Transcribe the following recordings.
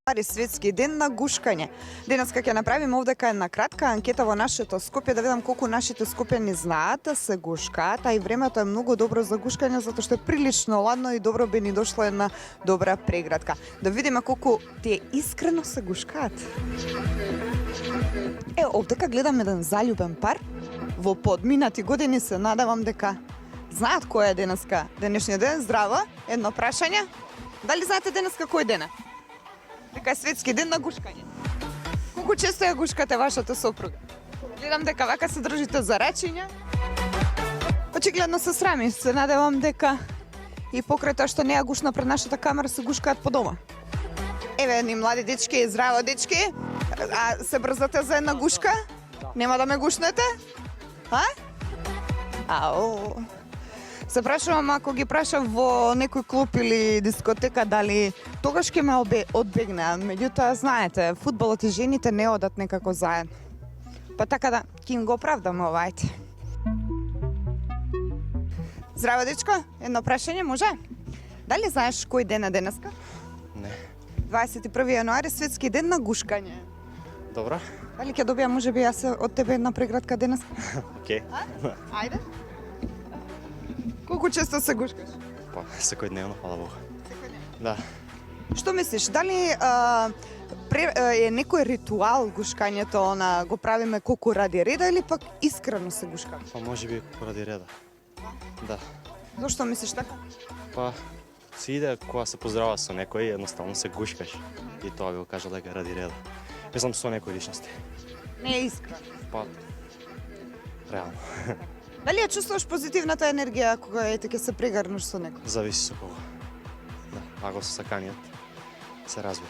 Светски ден на гушкање. Денеска ќе направиме овдека една кратка анкета во нашето Скопје да видам колку нашите скопјани знаат да се гушкаат, а и времето е многу добро за гушкање затоа што е прилично ладно и добро би ни дошла една добра преградка. Да видиме колку тие искрено се гушкаат. Овдека гледам еден заљубен пар. Во подминати години се надевам дека знаат кој е денеска денешниот ден. Здраво, едно прашање. Дали знаете денеска кој ден е? Дека е светски ден на гушкање. Колку често ја гушкате вашата сопруга? Гледам дека вака се држите за речиња. Очигледно се срами, се надевам дека и покрај тоа што не ја гушна пред нашата камера се гушкаат по дома. Еве едни млади дечки, здраво дечки. А се брзате за една гушка? Нема да ме гушнете? Ау. Се прашувам ако ги прашав во некој клуб или дискотека дали тогаш ќе ме одбегнеа. Меѓутоа, знаете, фудбалот и жените не одат некако заедно. Па така да, ќе им го оправдаме овајте. Здраво, дечко, едно прашање може? Дали знаеш кој ден е денеска? Не. 21 јануари, светски ден на гушкање. Добро. Дали ќе добија можеби јас од тебе една преградка денеска? Окей. Ајде. Колку често се гушкаш? Па, секојдневно, фала Богу. Секојдневно. Да. Што мислиш, дали е некој ритуал гушкањето, го правиме колку ради реда или пак искрено се гушкаме? Па можеби поради реда. Да. Зошто мислиш така? Па се иде кога се поздрава со некој, едноставно се гушкаш. И тоа би го кажал дека е ради реда. Мислам со некој личности. Не е искрено. Па реално. Дали ја чувствуваш позитивната енергија кога ќе се прегрнеш со некој? Зависи со кого. Да, ако со саканиот се разбира.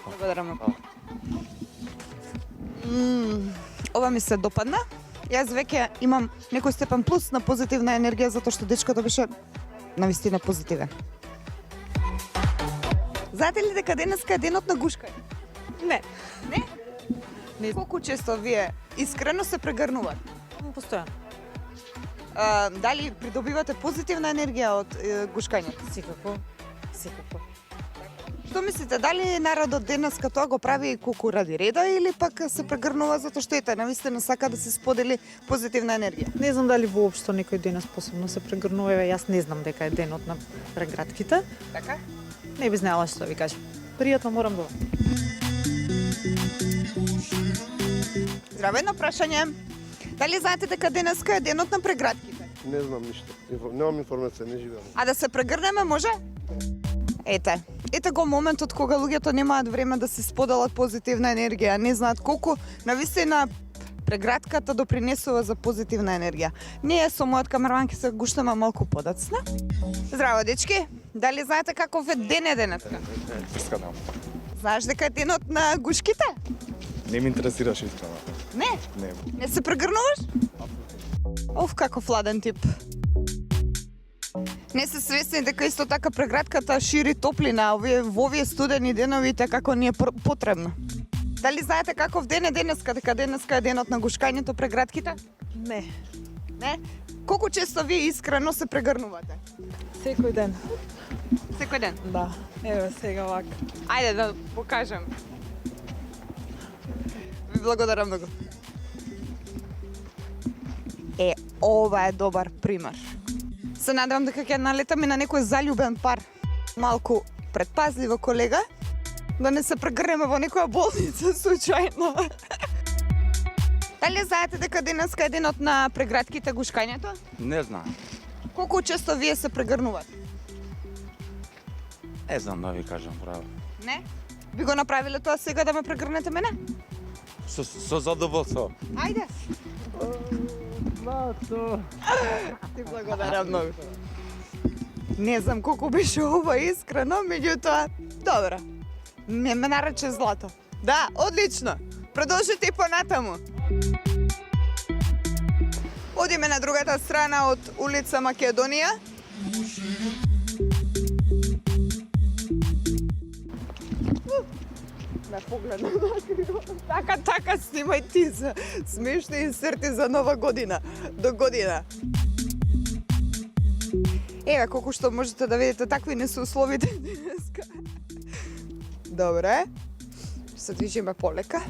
Благодарам многу. Ова ми се допадна. Јас веќе имам некој степен плюс на позитивна енергија затоа што дечкото беше навистина позитивен. Знаете ли дека денеска е денот на гушкање? Не. Не? Не. Колку често вие искрено се прегрнувате? Постојано. Дали придобивате позитивна енергија од гушкањето? Секако. Секако. Што мислите, дали народот денеска тоа го прави колку ради реда или пак се прегрнува затоа што навистина сака да се сподели позитивна енергија? Не знам дали воопшто некој денес посебно се прегрнува, јас не знам дека е денот на преградките. Така? Не би знаела што ви кажам. Пријатно морам да. Здраво, едно прашање. Дали знаете дека денеска е денот на преградките? Не знам ништо. Немам информација, не живеам. А да се прегрнеме може? Ете го моментот кога луѓето немаат време да се споделат позитивна енергија, не знаат колку навистина преградката допринесува за позитивна енергија. Ние со мојот камерман ќе се гушнеме малку подоцна. Здраво, дечки. Дали знаете каков е ден е денеска? Искрено. Знаеш дека е денот на гушките? Не ми интересираш искрено. Не? Не. Не се прегрнуваш? Каков ладен тип. Не се свесни дека исто така преградката шири топлина во овие студени деновите како ни е потребно. Дали знаете каков ден е денеска, дека денеска е денот на гушкањето преградките? Не. Не? Колку често вие искрено се прегрнувате? Секој ден. Секој ден? Да. Еве сега вака. Ајде да покажем. Ви благодарам многу. Ова е добар пример. Се надевам дека ќе налетаме на некој заљубен пар. Малку предпазливо, колега, да не се прегрнеме во некоја болница случајно. Дали знаете дека денеска е денот на преградките гушкањето? Не знам. Колку често вие се прегрнувате? Не знам да ви кажам право. Не? Би го направиле тоа сега да ме прегрнете мене? Со задоволство. Ајде. Ти благодарам многу. Не знам колку беше ова искрено, меѓутоа, добро. Ме нарече злато. Да, одлично. Продолжите и понатаму. Одиме на другата страна од улица Македонија. Да погледнам накриво. Така снимај ти за смешни инсерти за нова година. До година. Еве колку што можете да видите, такви не се условите денеска. Добре. Се движиме полека.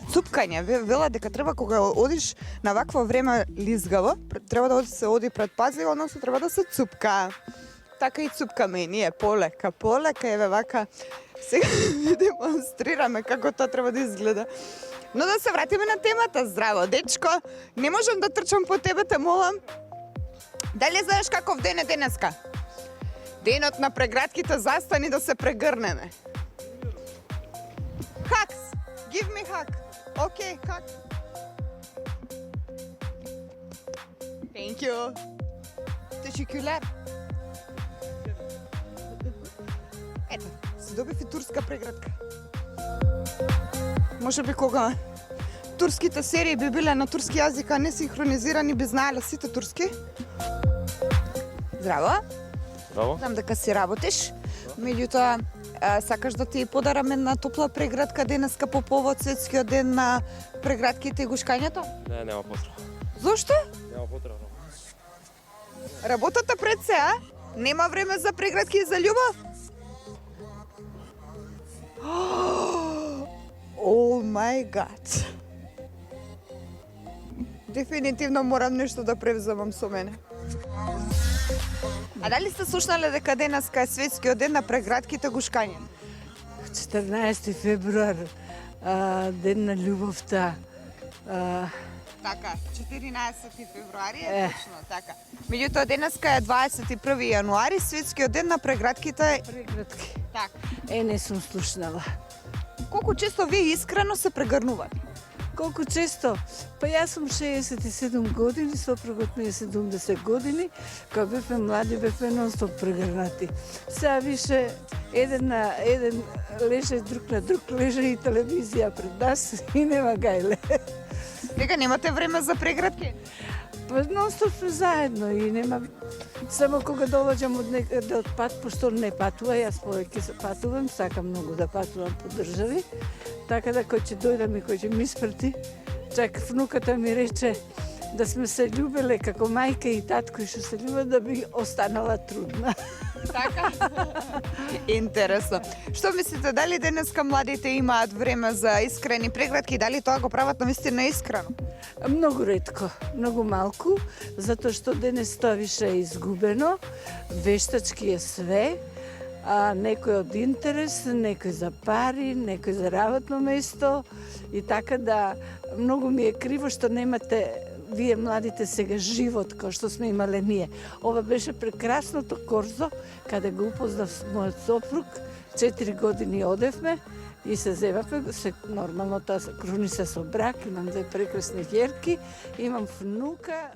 Цупкање, вела дека треба кога одиш на вакво време лизгаво, треба да се оди предпазливо, односно треба да се цупка. Така и цупкаме и ние полека, еве вака. Сега ви демонстрираме како тоа треба да изгледа. Но да се вратиме на темата. Здраво, дечко, не можам да трчам по тебе, те молам. Дали знаеш каков ден е денеска? Денот на прегратките, застани да се прегрнеме. Хакс, give me hug. Okay, hug. Thank you. Teşekkürler. Ето, се добив и турска преградка. Може би кога турските серии би биле на турски јазик, а не синхронизирани, би знаеле сите турски. Здраво. Здраво. Знам дека си работиш. Меѓутоа, сакаш да ти подарам една топла преградка денеска по повод светскиот ден на преградките и гушкањето? Не, нема потреба. Зошто? Нема потреба. Работата пред се, а? Нема време за преградки и за љубов? О мај гад. Дефинитивно морам нешто да превземам со мене. А дали сте слушнале дека денеска е светскиот ден на преградките гушкање? 14 февруар, ден на љубовта. Така, 14 февруари е точно така. Меѓутоа денеска е 21 јануари, светскиот ден на преградките. Преградки. Така. Не сум слушнала. Колку често вие искрено се прегрнувате? Колку често? Па јас сум 67 години, сопругот ми е 70 години. Кога бевме млади, бевме нон-стоп прегрнати. Сега више еден на еден леже, друг на друг леже и телевизија пред нас и нема гајле. Дека немате време за преградки? Па нон-стоп сме заедно и нема... Само кога доаѓам од некаде од пат, пошто не патува, јас повеќе се патувам, сакам многу да патувам по држави, така да кој ќе дојдам и кој ќе ми испрати, чак внуката ми рече да сме се љубеле како мајка и татко и што се љубат да би останала трудна. Така? Интересно. Што мислите, дали денеска младите имаат време за искрени преградки, дали тоа го прават навистина искрено? Многу ретко, многу малку, затоа што денес тоа више е изгубено, вештачки е све, некој од интерес, некој за пари, некој за работно место и така да многу ми е криво што немате вие младите сега живот кој што сме имале ние. Ова беше прекрасното корзо, каде го упознав мојот сопруг, 4 години одевме и се зевавме, нормално тоа круни се со брак, имам две прекрасни ќерки, имам внука.